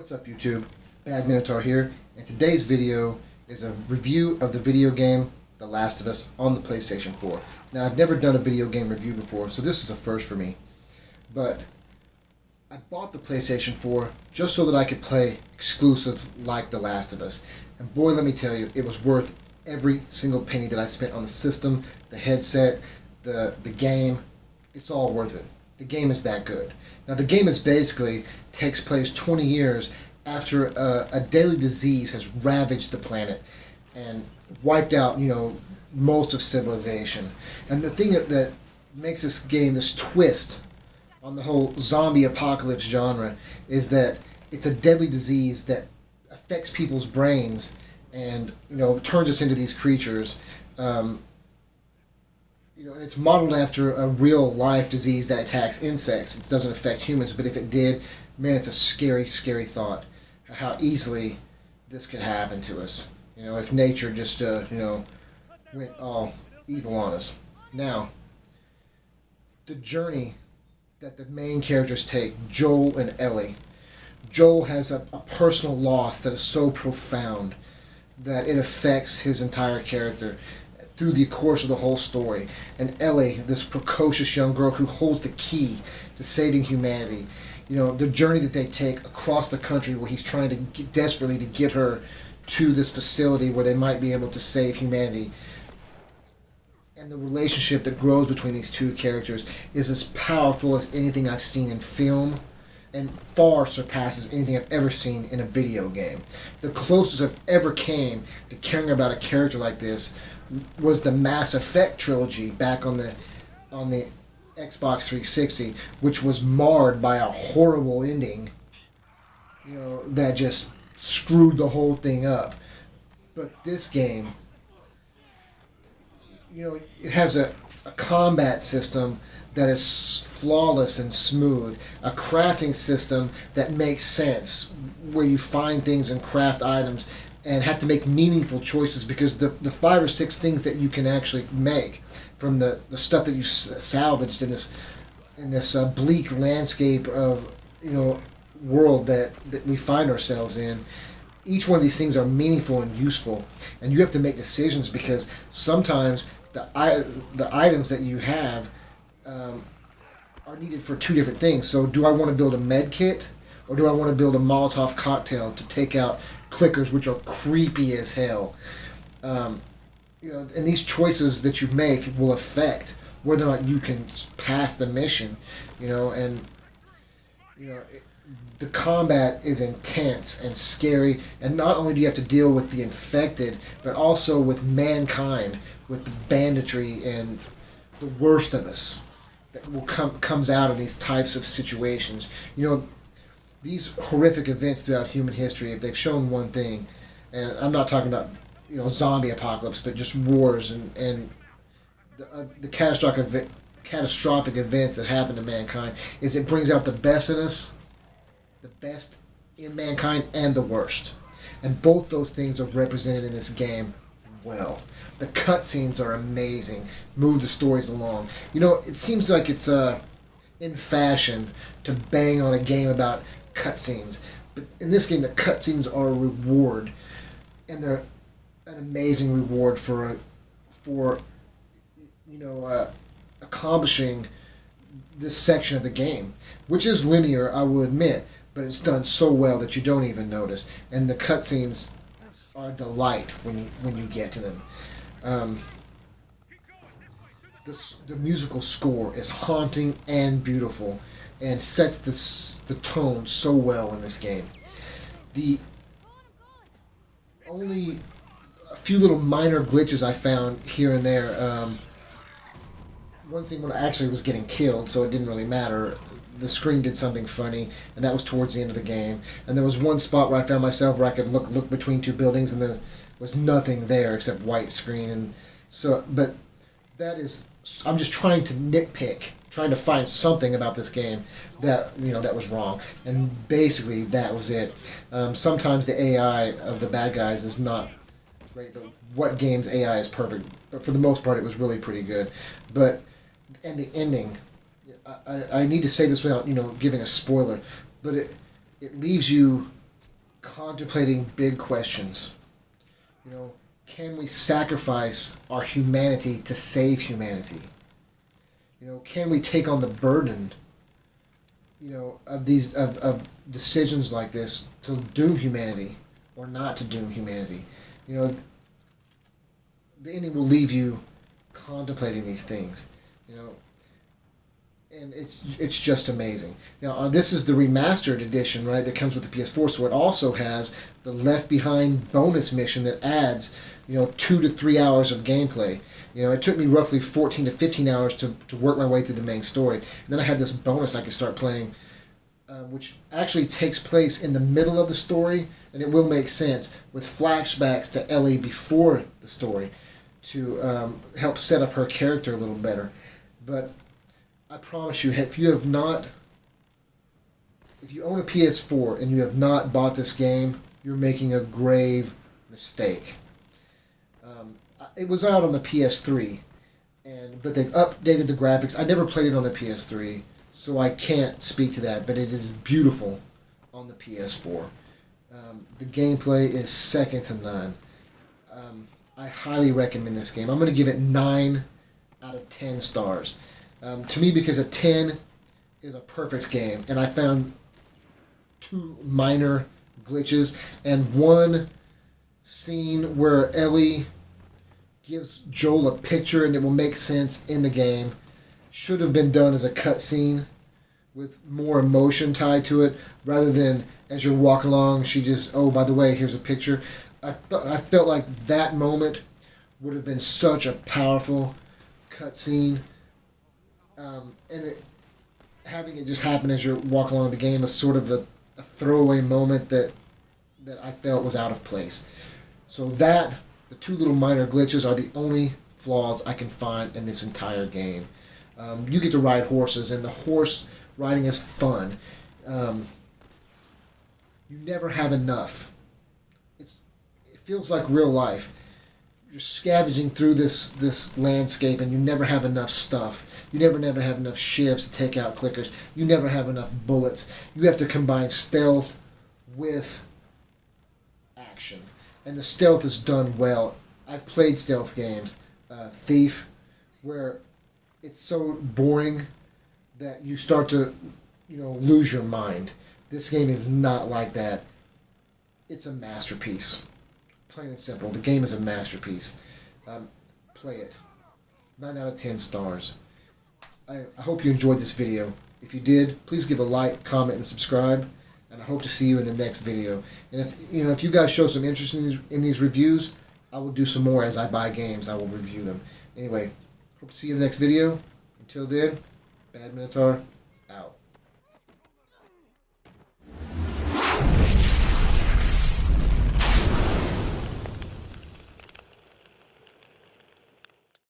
What's up YouTube? Bad.m1notaur here, and today's video is a review of the video game The Last of Us on the PlayStation 4. Now, I've never done a video game review before, so this is a first for me. But I bought the PlayStation 4 just so that I could play exclusive like The Last of Us. And boy, let me tell you, it was worth every single penny that I spent on the system, the headset, the game. It's all worth it. The game is that good. Now, the game is basically takes place 20 years after a deadly disease has ravaged the planet and wiped out, most of civilization. And the thing that makes this game, this twist on the whole zombie apocalypse genre, is that it's a deadly disease that affects people's brains and, turns us into these creatures. And it's modeled after a real-life disease that attacks insects. It doesn't affect humans, but if it did, man, it's a scary, scary thought how easily this could happen to us. If nature just, went all evil on us. Now, the journey that the main characters take, Joel and Ellie. Joel has a personal loss that is so profound that it affects his entire character through the course of the whole story. And Ellie, this precocious young girl who holds the key to saving humanity, the journey that they take across the country where he's trying to desperately to get her to this facility where they might be able to save humanity. And the relationship that grows between these two characters is as powerful as anything I've seen in film and far surpasses anything I've ever seen in a video game. The closest I've ever came to caring about a character like this was the Mass Effect trilogy back on the Xbox 360, which was marred by a horrible ending, that just screwed the whole thing up. But this game, it has a combat system that is flawless and smooth, a crafting system that makes sense, where you find things and craft items and have to make meaningful choices, because the 5 or 6 things that you can actually make from the stuff that you salvaged in this bleak landscape of world that we find ourselves in, each one of these things are meaningful and useful, and you have to make decisions, because sometimes the items that you have are needed for 2 different things. So do I want to build a med kit, or do I want to build a Molotov cocktail to take out clickers, which are creepy as hell? And these choices that you make will affect whether or not you can pass the mission. The combat is intense and scary, and not only do you have to deal with the infected, but also with mankind, with the banditry and the worst of us that will comes out of these types of situations. These horrific events throughout human history, if they've shown one thing, and I'm not talking about zombie apocalypse, but just wars and the catastrophic events that happen to mankind, is it brings out the best in us, the best in mankind, and the worst. And both those things are represented in this game well. The cutscenes are amazing, move the stories along. It seems like it's in fashion to bang on a game about cutscenes, but in this game the cutscenes are a reward, and they're an amazing reward for accomplishing this section of the game, which is linear, I will admit, but it's done so well that you don't even notice, and the cutscenes are a delight when you get to them. The musical score is haunting and beautiful, and sets the tone so well in this game. The only a few little minor glitches I found here and there. One thing when I actually was getting killed, so it didn't really matter. The screen did something funny, and that was towards the end of the game. And there was one spot where I found myself where I could look between 2 buildings, and there was nothing there except white screen. And so, but that is, I'm just trying to nitpick, trying to find something about this game that that was wrong, and basically that was it. Sometimes the AI of the bad guys is not great, but what game's AI is perfect? But for the most part, it was really pretty good. And the ending, I need to say this without giving a spoiler, but it leaves you contemplating big questions. Can we sacrifice our humanity to save humanity? Can we take on the burden, of these of decisions like this to doom humanity or not to doom humanity? The ending will leave you contemplating these things, and it's just amazing. Now, this is the remastered edition, right? That comes with the PS4, so it also has the Left Behind bonus mission that adds, 2 to 3 hours of gameplay. It took me roughly 14 to 15 hours to work my way through the main story. And then I had this bonus I could start playing, which actually takes place in the middle of the story, and it will make sense with flashbacks to Ellie before the story to help set up her character a little better. But I promise you, if you own a PS4 and you have not bought this game, you're making a grave mistake. It was out on the PS3, but they've updated the graphics. I never played it on the PS3, so I can't speak to that, but it is beautiful on the PS4. The gameplay is second to none. I highly recommend this game. I'm going to give it 9 out of 10 stars. To me, because a 10 is a perfect game, and I found 2 minor glitches and one scene where Ellie gives Joel a picture and it will make sense in the game. Should have been done as a cutscene with more emotion tied to it, rather than as you're walking along, she just, oh, by the way, here's a picture. I felt like that moment would have been such a powerful cutscene. Having it just happen as you're walking along the game is sort of a throwaway moment that I felt was out of place. So the 2 little minor glitches are the only flaws I can find in this entire game. You get to ride horses, and the horse riding is fun. You never have enough. It feels like real life. You're scavenging through this landscape, and you never have enough stuff. You never have enough shivs to take out clickers. You never have enough bullets. You have to combine stealth with action. And the stealth is done well. I've played stealth games, Thief, where it's so boring that you start to, lose your mind. This game is not like that. It's a masterpiece. Plain and simple. The game is a masterpiece. Play it. 9 out of 10 stars. I hope you enjoyed this video. If you did, please give a like, comment, and subscribe. And I hope to see you in the next video. And if you guys show some interest in these reviews, I will do some more as I buy games. I will review them. Anyway, hope to see you in the next video. Until then, Bad Minotaur.